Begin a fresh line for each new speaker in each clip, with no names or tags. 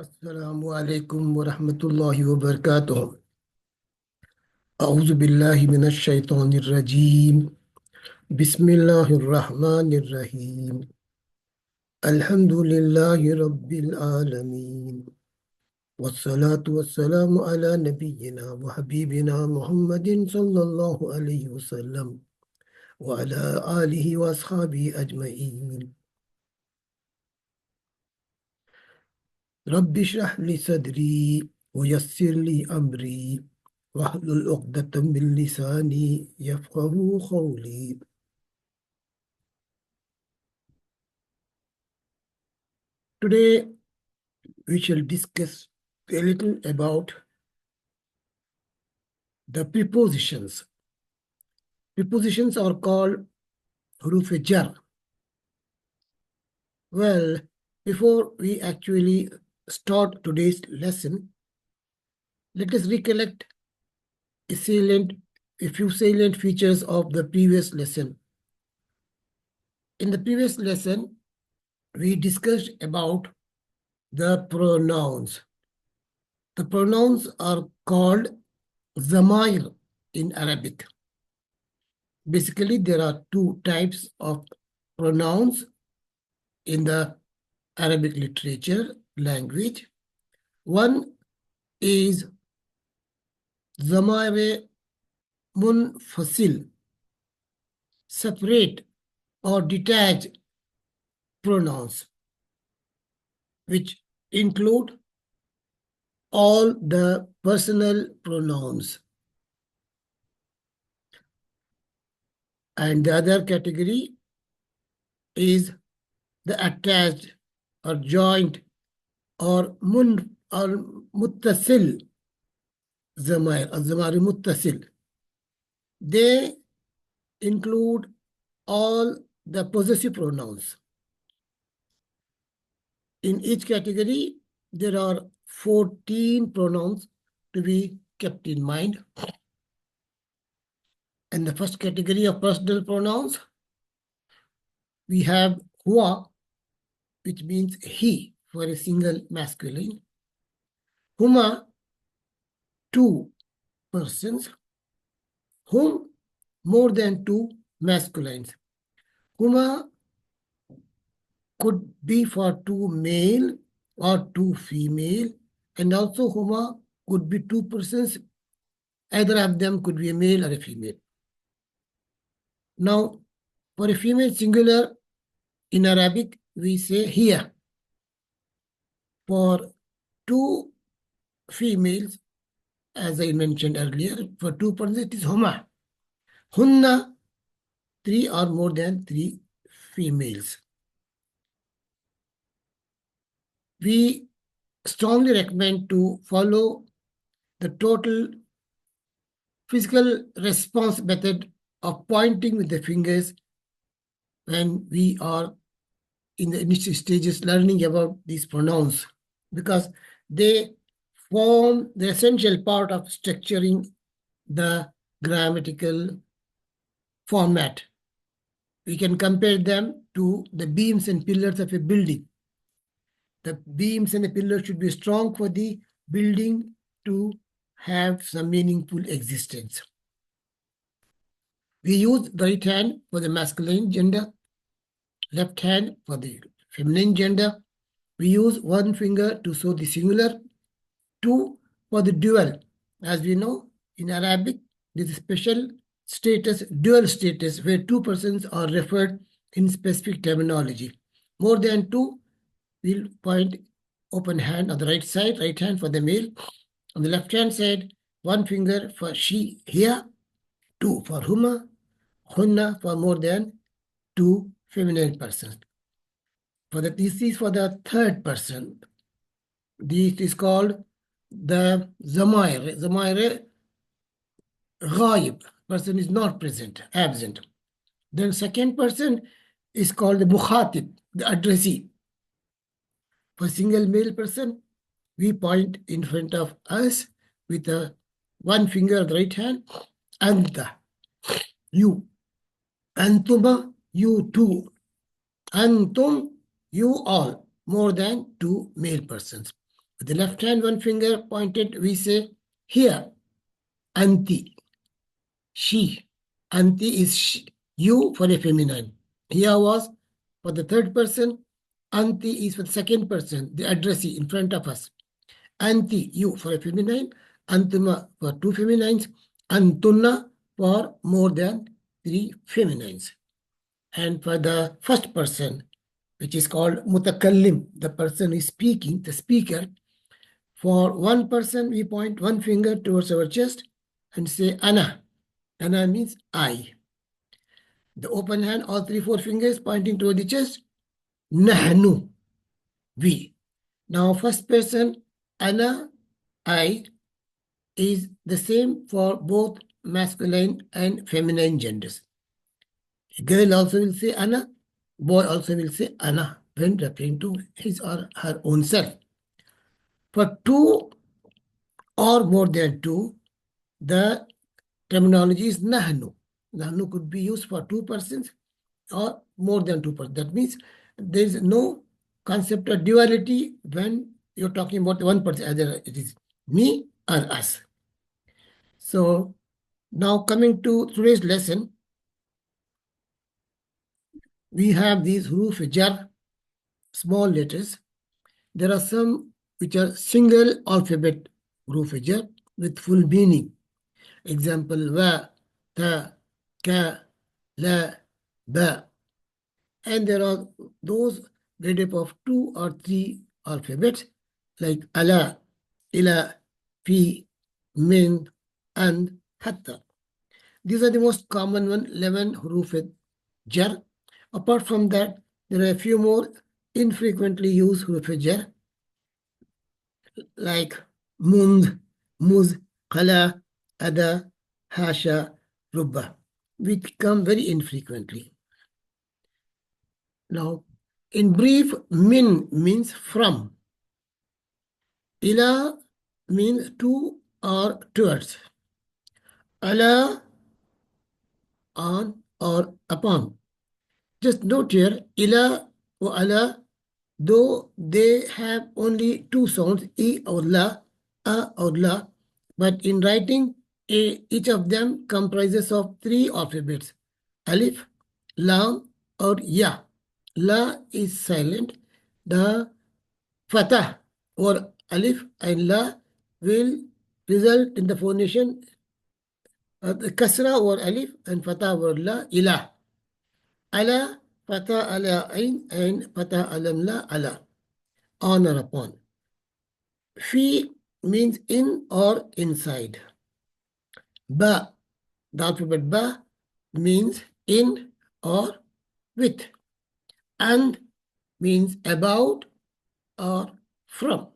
السلام عليكم ورحمة الله وبركاته. أعوذ بالله من الشيطان الرجيم. بسم الله الرحمن الرحيم. الحمد لله رب العالمين، والصلاة والسلام على نبينا وحبيبنا محمد صلى الله عليه وسلم وعلى آله وأصحابه أجمعين. رب اشرح لي صدري ويسر لي أمري واحلل عقدة من لساني يفقه قولي. Today we shall discuss a little about the prepositions. Prepositions are called حروف jar. Well, before we actually start today's lesson, let us recollect a few salient features of the previous lesson. In the previous lesson, we discussed about the pronouns. The pronouns are called ضماير in Arabic. Basically, there are two types of pronouns in the Arabic literature language. One is ضماير منفصل, separate or detached pronouns, which include all the personal pronouns. And the other category is the attached or joint or muttasil ضمائر, الضمائر muttasil. They include all the possessive pronouns. In each category, there are 14 pronouns to be kept in mind. In the first category of personal pronouns, we have huwa, which means he for a single masculine. Huma, two persons. Hum, more than two masculines. Huma could be for two male or two female, and also huma could be two persons. Either of them could be a male or a female. Now, for a female singular in Arabic, we say hiya. For two females, as I mentioned earlier, for two persons it is huma. Hunna, three or more than three females. We strongly recommend to follow the total physical response method of pointing with the fingers when we are in the initial stages learning about these pronouns, because they form the essential part of structuring the grammatical format. We can compare them to the beams and pillars of a building. The beams and the pillars should be strong for the building to have some meaningful existence. We use the right hand for the masculine gender, left hand for the feminine gender. We use one finger to show the singular, two for the dual. As we know, in Arabic, there is a special status, dual status, where two persons are referred in specific terminology. More than two, we'll point open hand on the right side, right hand for the male. On the left hand side, one finger for she, here, two for huma, hunna for more than two feminine persons. This is for the third person. This is called the ضماير. ضماير غايب, person is not present, absent. Then second person is called the mukhatib, the addressee. For single male person, we point in front of us with one finger on the right hand, anta, you, antuma, you two, antum, you all, more than two male persons. With the left hand, one finger pointed, we say here, anti, she. Anti is she, you for a feminine. Here was for the third person. Anti is for the second person, the addressee in front of us. Anti, you for a feminine. Antuma for two feminines. Antunna for more than three feminines. And for the first person, which is called mutakallim, the person is speaking, the speaker. For one person, we point one finger towards our chest and say ana. Ana means I. The open hand, all three, four fingers pointing toward the chest. Nahnu, we. Now, first person, ana, I, is the same for both masculine and feminine genders. A girl also will say ana, boy also will say ana when referring to his or her own self. For two or more than two, the terminology is nahnu. Nahnu could be used for two persons or more than two persons. That means there is no concept of duality when you're talking about one person, either it is me or us. So now coming to today's lesson, we have these huruf jar, small letters. There are some which are single alphabet huruf jar with full meaning. Example, wa, ta, ka, la, ba. And there are those made up of two or three alphabets like ala, ila, fi, min, and hatta. These are the most common one, 11 huruf jar. Apart from that, there are a few more infrequently used huruf jar like mund, muz, qala, ada, hasha, rubba, which come very infrequently. Now, in brief, min means from. Ila means to or towards. Ala, on or upon. Just note here, ila or ala, though they have only two sounds, e or la, a or la, but in writing, each of them comprises of three alphabets, alif, lam, or ya. La is silent. The fatah or alif and la will result in the phonation the kasra or alif and fatah or la, ilah. Ala, fatah ala ain, and fatah alam la ala, on or upon. Fi means in or inside. Ba, the alphabet ba, means in or with. And means about or from.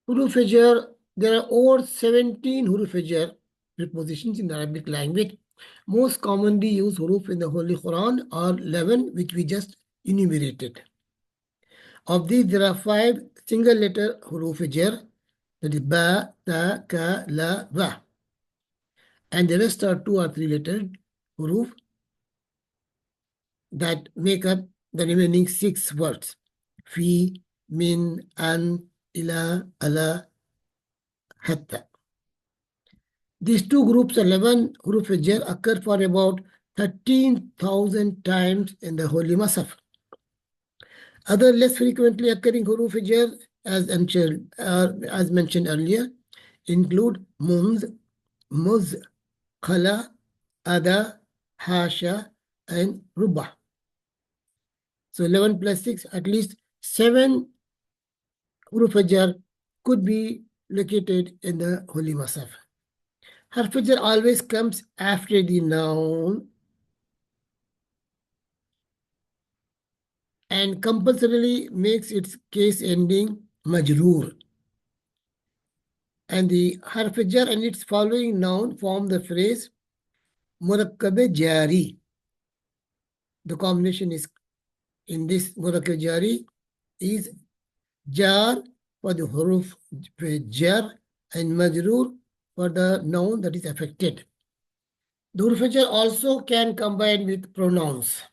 Huruf jar, there are over 17 huruf jar prepositions in the Arabic language. Most commonly used huruf in the Holy Quran are 11, which we just enumerated. Of these, there are 5 single letter huruf jar, that is ba, ta, ka, la, va. And the rest are 2 or 3 letter huruf that make up the remaining 6 words. Fi, min, an, ila, ala, hatta. These two groups, 11 huruf jar, occur for about 13,000 times in the Holy Masaf. Other less frequently occurring huruf jar, as mentioned earlier, include munz, muz, khala, ada, hasha, and rubah. So 11 plus 6, at least 7 huruf jar could be located in the Holy Masaf. Harf jar always comes after the noun and compulsorily makes its case ending majroor. And the harf jar and its following noun form the phrase murakkab jari. The combination is in this murakkab jari is jar for the huruf jar and majroor for the noun that is affected. The huruf jar also can combine with pronouns.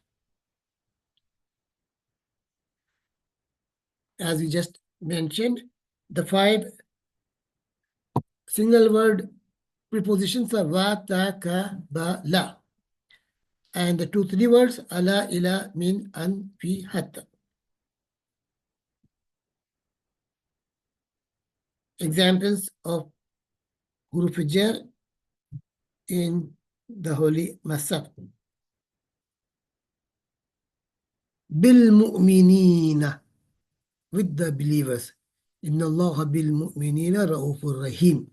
as we just mentioned, the 5 single word prepositions are wa, ta, ka, ba, la. And the 2 3 words ala, ila, min, an, fi, hatta. Examples of huruf jar in the Holy Masaf. Bil mu'minina, with the believers. Inna Allah bil mu'minina ra'ufur rahim.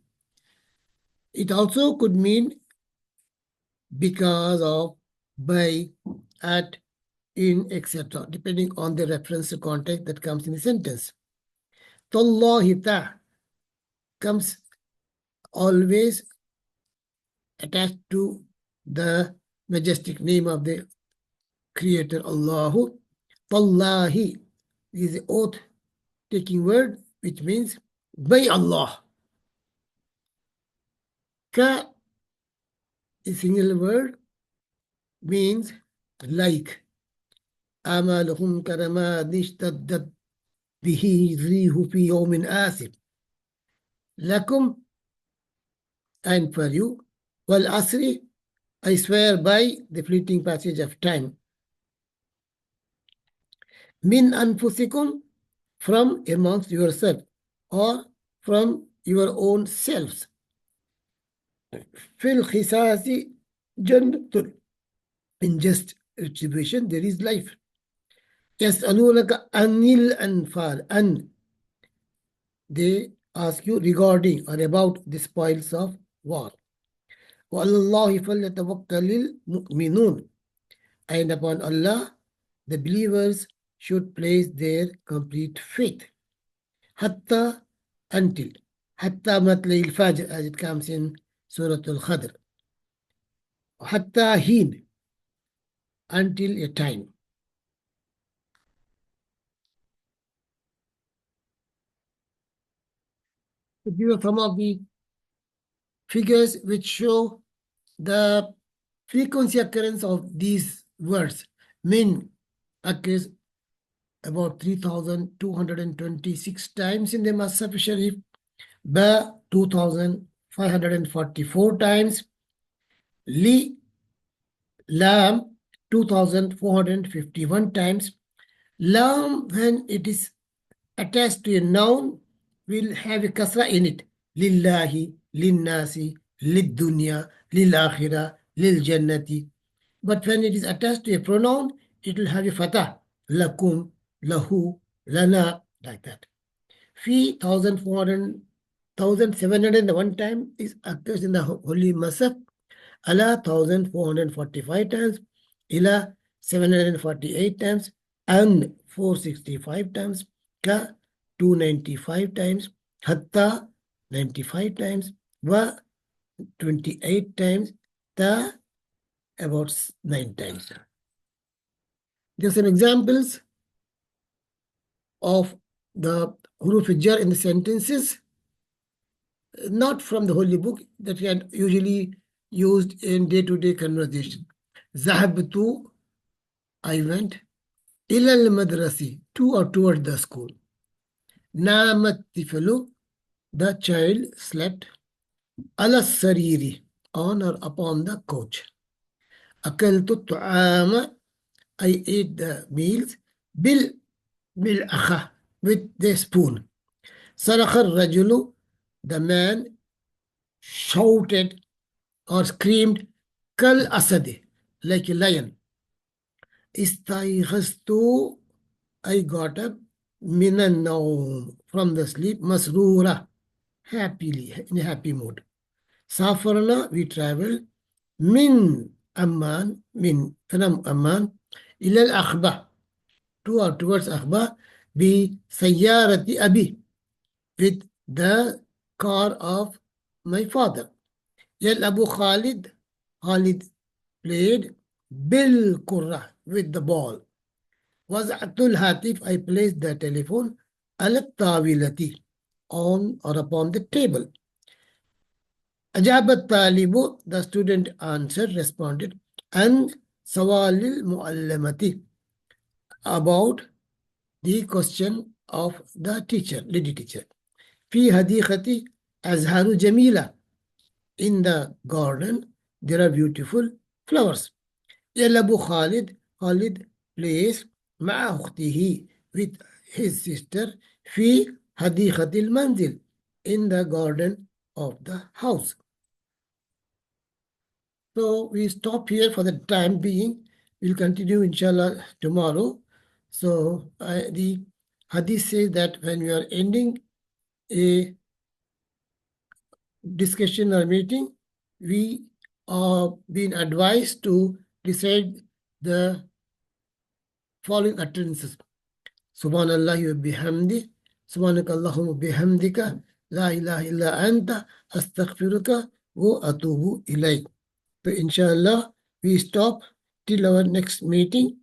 It also could mean because of, by, at, in, etc., depending on the reference to context that comes in the sentence. Tallahi ta comes always attached to the majestic name of the Creator, Allahu. Tallahi is the oath-taking word, which means by Allah. Ka is single word, means like. Amaluhum karamad ishtaddat bihi rihu fi yawmin asif. Lakum, and for you. Wal asri, I swear by the fleeting passage of time. Min anfusikum, from amongst yourself, or from your own selves. Fil khisasi jannatul, in just retribution there is life. Yas'alunaka anil anfal, an, they ask you regarding or about the spoils of war. Wa Allahi falyatawakkalil mu'minun, and upon Allah the believers should place their complete faith. Hatta, until. Hatta matlayil fajr, as it comes in Surah Al-Khadr. Hatta heen, until a time. These are some of the figures which show the frequency occurrence of these words. Min occurs about 3,226 times in the Masaf Sharif. Ba 2,544 times. Li, lam 2,451 times. Lam, when it is attached to a noun, will have a kasra in it. Lillahi, linnasi, lid-dunya, lil-akhirah, lil-jannati. But when it is attached to a pronoun, it will have a fatah. Lakum, lahu, lana, like that. Fi 1,701 times is occurs in the Holy Masaf. Ala 1,445 times. Ila 748 times. An 465 times. Ka 295 times. Hatta 95 times. Wa 28 times. Ta about 9 times. There are some examples of the huruf jar in the sentences, not from the Holy Book, that we are usually used in day-to-day conversation. Zahabtu, I went. Ilal madrasi, to or toward the school. Namat tiflu, the child slept. Ala sariri, on or upon the couch. Akaltu tu'ama, I ate the meals. Bil mil'akha, with the spoon. Sarakha rajulu, the man shouted or screamed, Kal asadi, like a lion. Istayhastu, I got up. Minan naum, from the sleep. Masrura, happily, in a happy mood. Safarna, we traveled. Min Amman, from Amman. Ilal akhba, to or towards akhba. Bi sayyarati abi, with the car of my father. Yal Abu Khalid, Khalid played. Bil kurra, with the ball. Waz'atul hatif, I placed the telephone. Al tawilati, on or upon the table. Ajabat talibu, the student answered, responded. And sawalil muallamati, about the question of the teacher, lady teacher. في حديقة أزهار جميلة. In the garden, there are beautiful flowers. يلعب خالد. Khalid plays مع أخته with his sister في حديقة المنزل. In the garden of the house. So we stop here for the time being. We'll continue inshallah tomorrow. So the hadith says that when we are ending a discussion or meeting, we are being advised to recite the following utterances. Subhanallah wa bihamdi, subhanakallahumma bihamdika, la ilaha illa anta, astaghfiruka wa atubu ilayk. So inshallah, we stop till our next meeting.